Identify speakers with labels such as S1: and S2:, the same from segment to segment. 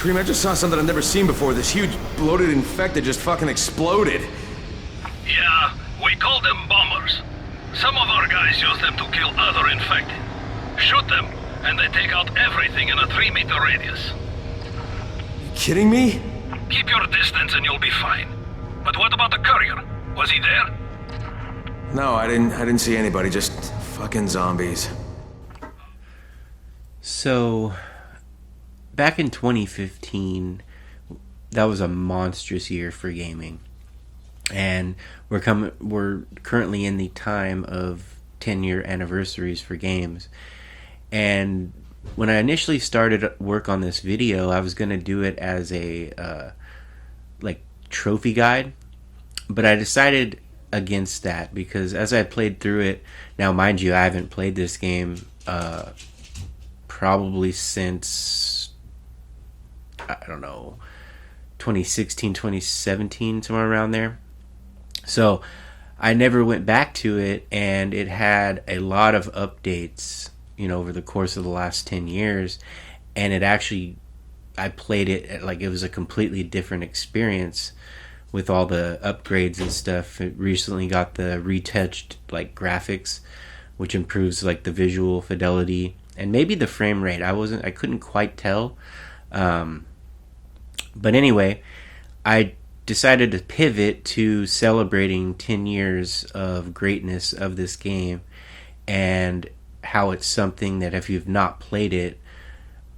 S1: Cream, I just saw something I've never seen before. This huge, bloated infected just fucking exploded.
S2: Yeah, we call them bombers. Some of our guys use them to kill other infected. Shoot them, and they take out everything in a 3-meter radius.
S1: You kidding me?
S2: Keep your distance and you'll be fine. But what about the courier? Was he there?
S1: No, I didn't see anybody, just fucking zombies.
S3: So, back in 2015, that was a monstrous year for gaming. And we're currently in the time of 10-year anniversaries for games. And when I initially started work on this video, I was going to do it as a trophy guide, but I decided against that because as I played through it, now mind you, I haven't played this game probably since, I don't know, 2016, 2017, somewhere around there. So I never went back to it, and it had a lot of updates, over the course of the last 10 years, and I played it like it was a completely different experience with all the upgrades and stuff. It recently got the retouched graphics, which improves the visual fidelity and maybe the frame rate. I couldn't quite tell. But anyway, I decided to pivot to celebrating 10 years of greatness of this game, and how it's something that if you've not played it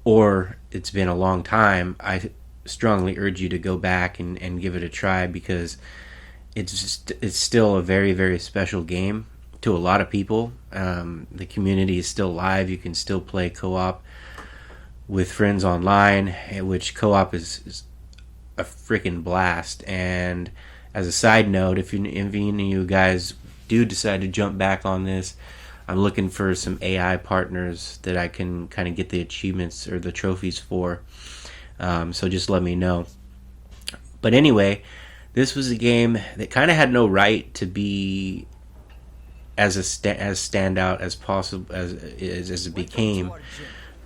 S3: or it's been a long time, I strongly urge you to go back and give it a try, because it's still a very, very special game to a lot of people. The community is still alive. You can still play co-op with friends online, which co-op is a freaking blast. And as a side note, if any of you guys do decide to jump back on this, I'm looking for some AI partners that I can kind of get the achievements or the trophies for. So just let me know. But anyway, this was a game that kind of had no right to be as standout as possible as it became,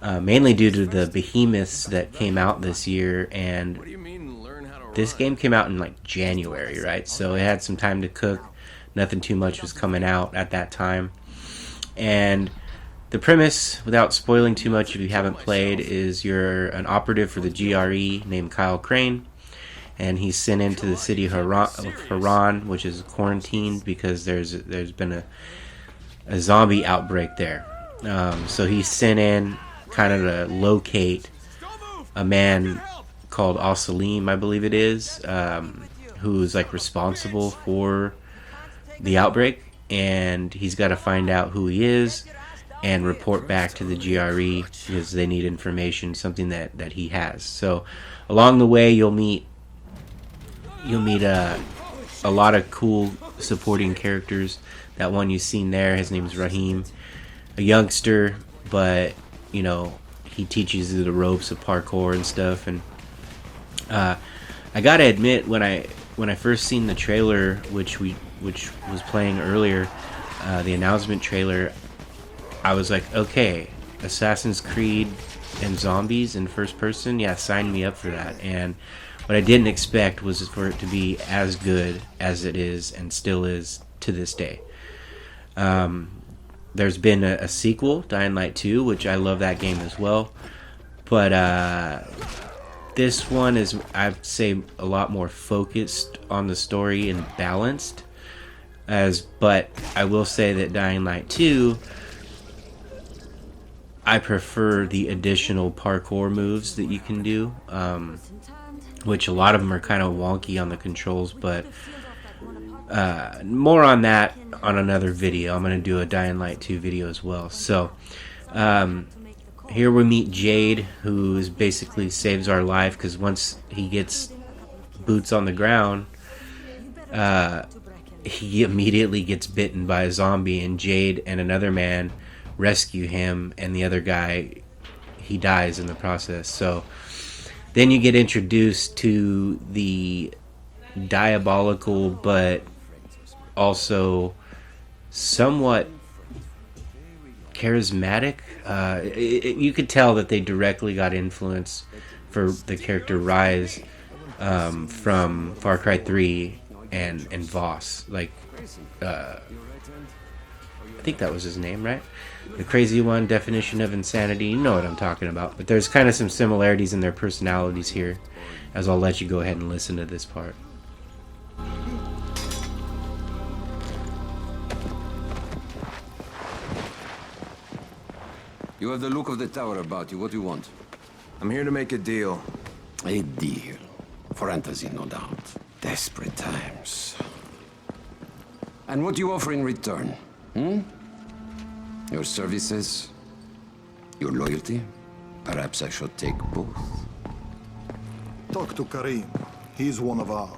S3: mainly due to the behemoths that came out this year. And this game came out in January, right? So it had some time to cook. Nothing too much was coming out at that time. And the premise, without spoiling too much if you haven't played, is you're an operative for the GRE named Kyle Crane, and he's sent into the city of Haran, which is quarantined because there's been a zombie outbreak there. So he's sent in kind of to locate a man called Al-Salim, I believe it is, who's responsible for the outbreak, and he's got to find out who he is and report back to the GRE because they need information, something that he has. So along the way, you'll meet a lot of cool supporting characters. That one you've seen there, his name's Rahim, a youngster, but he teaches you the ropes of parkour and stuff. And I gotta admit, when I first seen the trailer, which was playing earlier, the announcement trailer, I was like, okay, Assassin's Creed and zombies in first person, yeah, sign me up for that. And what I didn't expect was for it to be as good as it is and still is to this day. There's been a sequel, Dying Light 2, which I love that game as well. But this one is, I'd say, a lot more focused on the story and balanced. But I will say that Dying Light 2, I prefer the additional parkour moves that you can do, which a lot of them are kind of wonky on the controls, but more on that on another video. I'm going to do a Dying Light 2 video as well. So here we meet Jade, who basically saves our life, because once he gets boots on the ground, he immediately gets bitten by a zombie, and Jade and another man rescue him, and the other guy, he dies in the process. So then you get introduced to the diabolical but also somewhat charismatic. You could tell that they directly got influence for the character Rise from Far Cry 3 and Voss. Like, I think that was his name, right? The crazy one, definition of insanity. You know what I'm talking about. But there's kind of some similarities in their personalities here, as I'll let you go ahead and listen to this part.
S4: You have the look of the tower about you. What do you want?
S1: I'm here to make a deal.
S4: A deal. For Antazin, no doubt. Desperate times. And what do you offer in return? Your services? Your loyalty? Perhaps I should take both.
S5: Talk to Karim. He's one of ours.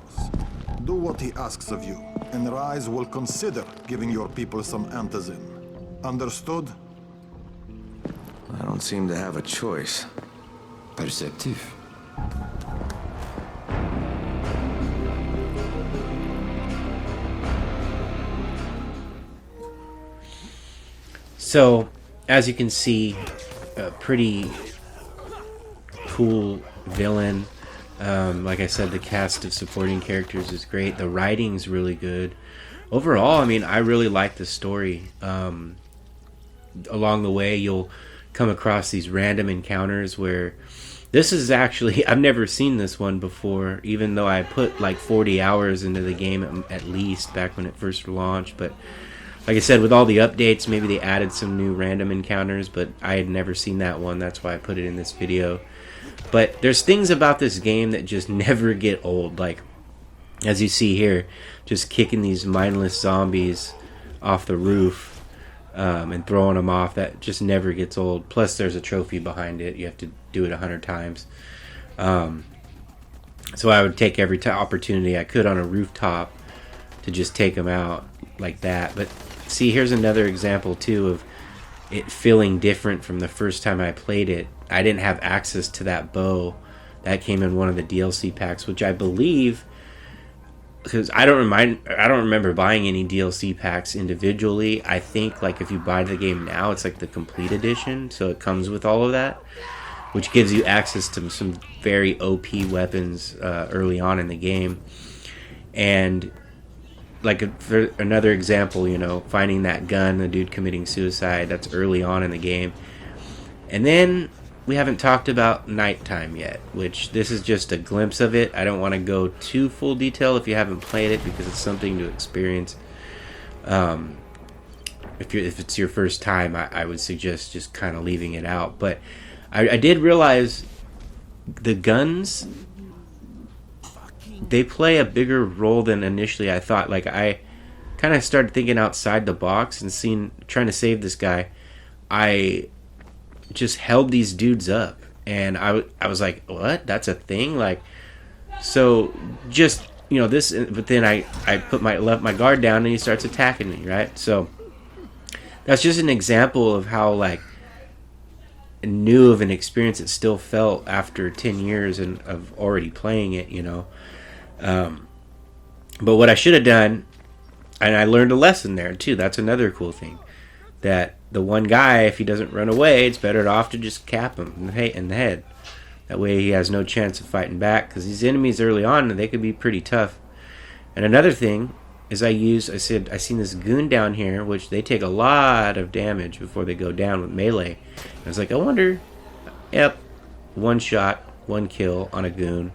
S5: Do what he asks of you, and Rise will consider giving your people some antizin. Understood?
S1: I don't seem to have a choice.
S4: Perceptive.
S3: So, as you can see, a pretty cool villain. Like I said, the cast of supporting characters is great. The writing's really good. Overall, I mean, I really like the story. Along the way, you'll come across these random encounters where this is actually, I've never seen this one before, even though I put like 40 hours into the game at least back when it first launched. But like I said, with all the updates, maybe they added some new random encounters, but I had never seen that one. That's why I put it in this video. But there's things about this game that just never get old. Like, as you see here, just kicking these mindless zombies off the roof and throwing them off, that just never gets old. Plus, there's a trophy behind it. You have to do it 100 times. So I would take every opportunity I could on a rooftop to just take them out like that. But see, here's another example too of it feeling different from the first time I played it. I didn't have access to that bow. That came in one of the DLC packs, which I believe, because I don't remember buying any DLC packs individually. I think like if you buy the game now, it's like the complete edition, so it comes with all of that, which gives you access to some very OP weapons early on in the game. And like for another example, you know, finding that gun, the dude committing suicide, that's early on in the game. And then we haven't talked about nighttime yet, which this is just a glimpse of it. I don't want to go too full detail if you haven't played it, because it's something to experience. If it's your first time, I would suggest just kind of leaving it out. But I did realize the guns, they play a bigger role than initially I thought. Like, I kind of started thinking outside the box and trying to save this guy. I just held these dudes up, and I was like, what? That's a thing? Like, so just, you know, this, but then I left my guard down and he starts attacking me, right? So that's just an example of how like new of an experience it still felt after 10 years of already playing it, you know. But what I should have done, and I learned a lesson there too, that's another cool thing, that the one guy, if he doesn't run away, it's better off to just cap him in the head. That way he has no chance of fighting back, because these enemies early on, they could be pretty tough. And another thing is I seen this goon down here, which they take a lot of damage before they go down with melee. I was like, I wonder, yep, one shot, one kill on a goon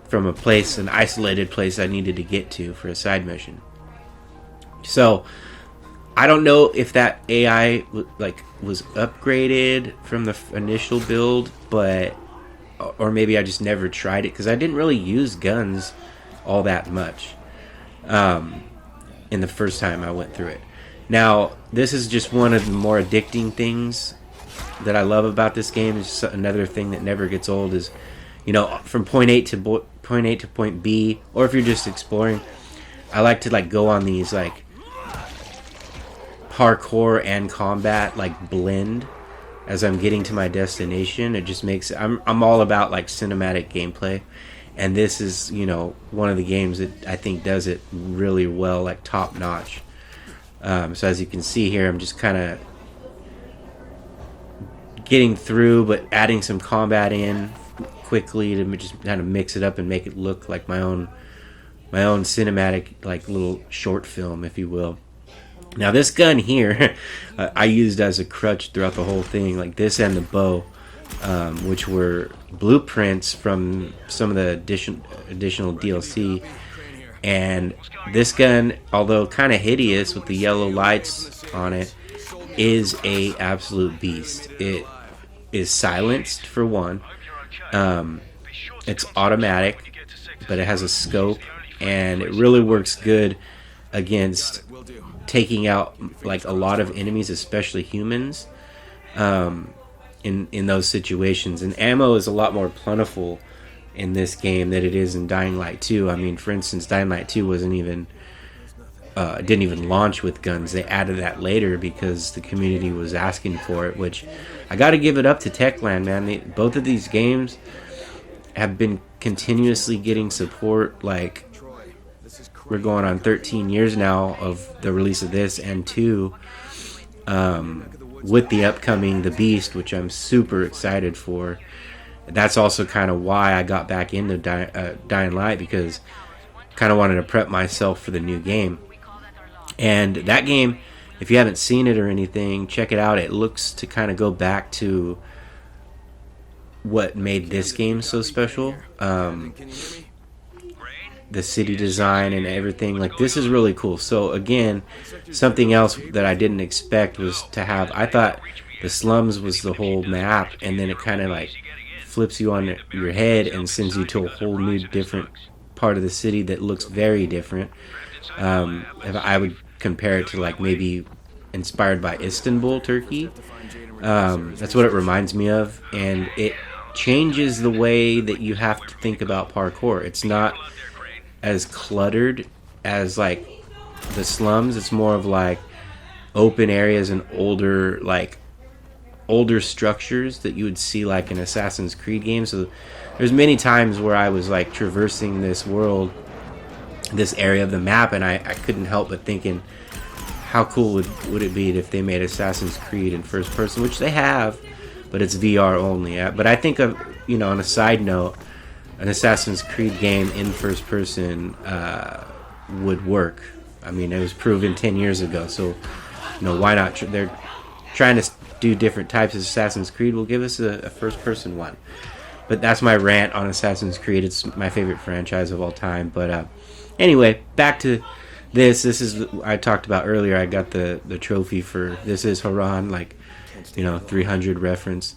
S3: from an isolated place I needed to get to for a side mission. So I don't know if that AI was upgraded from the initial build, or maybe I just never tried it, because I didn't really use guns all that much in the first time I went through it. Now, this is just one of the more addicting things that I love about this game. Is another thing that never gets old is, you know, from point A to point B, or if you're just exploring, I like to like go on these like parkour and combat like blend as I'm getting to my destination. It just makes I'm all about like cinematic gameplay, and this is, you know, one of the games that I think does it really well, like top notch. So as you can see here, I'm just kind of getting through, but adding some combat in quickly to just kind of mix it up and make it look like my own cinematic, like little short film, if you will. Now this gun here, I used as a crutch throughout the whole thing, like this and the bow, which were blueprints from some of the additional DLC. And this gun, although kind of hideous with the yellow lights on it, is a absolute beast. It is silenced for one. It's automatic, but it has a scope, and it really works good against taking out like a lot of enemies, especially humans, in those situations. And ammo is a lot more plentiful in this game than it is in Dying Light 2. I mean, for instance, Dying Light 2 didn't even launch with guns. They added that later because the community was asking for it, which I got to give it up to Techland, man. Both of these games have been continuously getting support. Like, we're going on 13 years now of the release of this and 2, with the upcoming The Beast, which I'm super excited for. That's also kind of why I got back into Dying Light, because kind of wanted to prep myself for the new game. And that game, if you haven't seen it or anything, check it out. It looks to kind of go back to what made this game so special. The city design and everything, like, this is really cool. So again, something else that I didn't expect was to have, I thought the slums was the whole map, and then it kind of like flips you on your head and sends you to a whole new different part of the city that looks very different. If I would compare it to like maybe inspired by Istanbul, Turkey. That's what it reminds me of, and it changes the way that you have to think about parkour. It's not as cluttered as like the slums. It's more of like open areas and older structures that you would see like in Assassin's Creed games. So there's many times where I was like traversing this world, this area of the map, and I couldn't help but thinking, how cool would it be if they made Assassin's Creed in first person, which they have, but it's VR only. But I think of, on a side note, an Assassin's Creed game in first person would work. I mean, it was proven 10 years ago, so why not? They're trying to do different types of Assassin's Creed. Will give us a first person one. But that's my rant on Assassin's Creed. It's my favorite franchise of all time. But anyway, back to this. This is, I talked about earlier, I got the trophy for, this is Haran, 300 reference.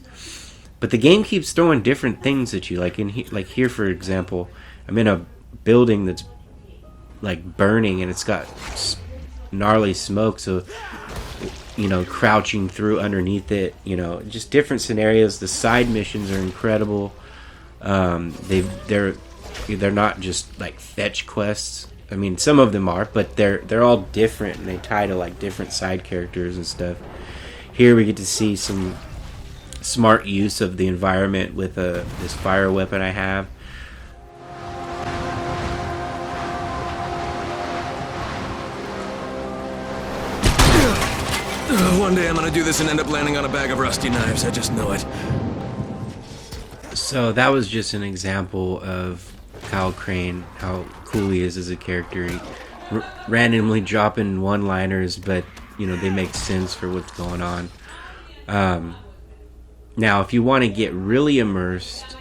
S3: But the game keeps throwing different things at you. Like here, for example, I'm in a building that's like burning, and it's got gnarly smoke. So, crouching through underneath it. Just different scenarios. The side missions are incredible. They're not just like fetch quests. I mean, some of them are, but they're all different, and they tie to like different side characters and stuff. Here we get to see some smart use of the environment with this fire weapon I have.
S1: One day I'm gonna do this and end up landing on a bag of rusty knives. I just know it.
S3: So that was just an example of Kyle Crane, how cool he is as a character. He randomly dropping one-liners, but they make sense for what's going on. Now, if you want to get really immersed,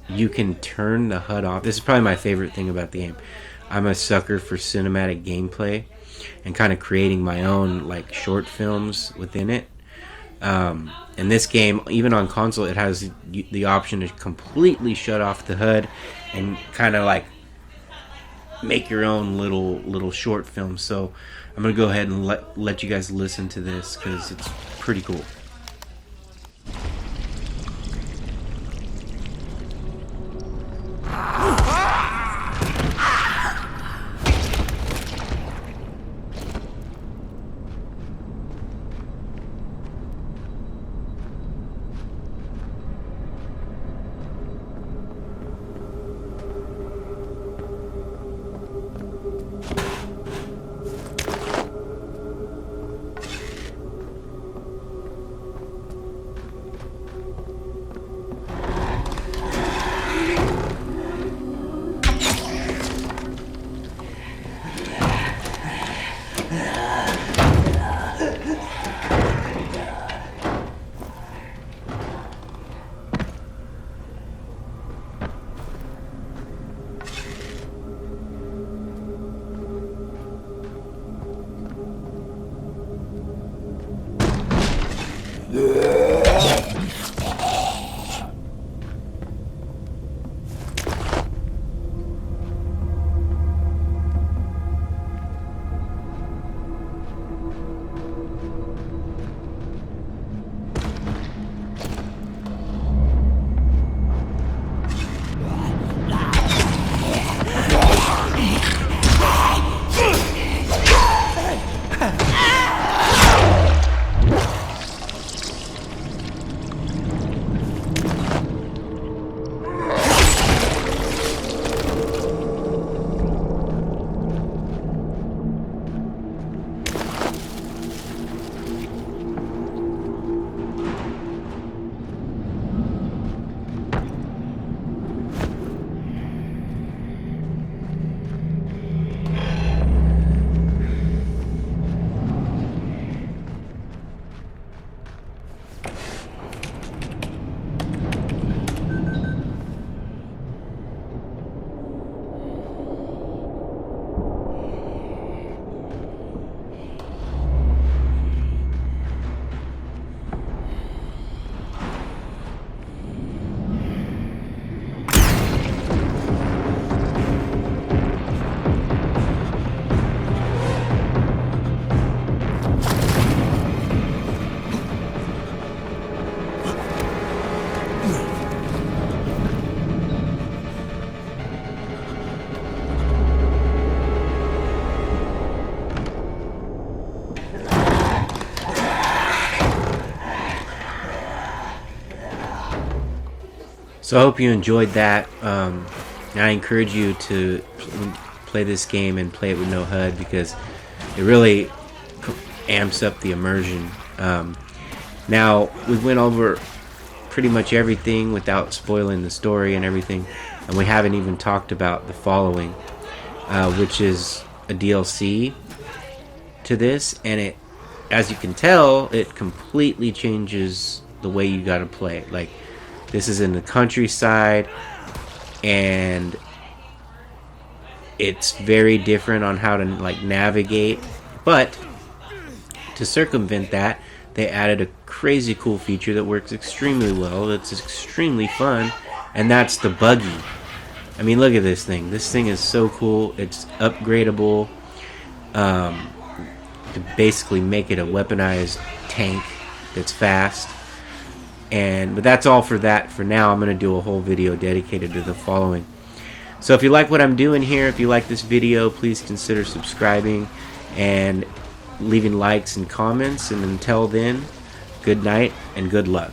S3: you can turn the HUD off. This is probably my favorite thing about the game. I'm a sucker for cinematic gameplay and kind of creating my own like short films within it. In this game, even on console, it has the option to completely shut off the HUD and kind of like make your own little short film. So I'm gonna go ahead and let you guys listen to this because it's pretty cool. So I hope you enjoyed that. I encourage you to play this game and play it with no HUD, because it really amps up the immersion. Now, we went over pretty much everything without spoiling the story and everything, and we haven't even talked about the following, which is a DLC to this, and it, as you can tell, it completely changes the way you gotta play it. Like, this is in the countryside, and it's very different on how to like navigate, but to circumvent that, they added a crazy cool feature that works extremely well, that's extremely fun, and that's the buggy. I mean, look at this thing. This thing is so cool. It's upgradable to basically make it a weaponized tank that's fast. But that's all for that for now. I'm going to do a whole video dedicated to the following. So if you like what I'm doing here, if you like this video, please consider subscribing and leaving likes and comments. And until then, good night and good luck.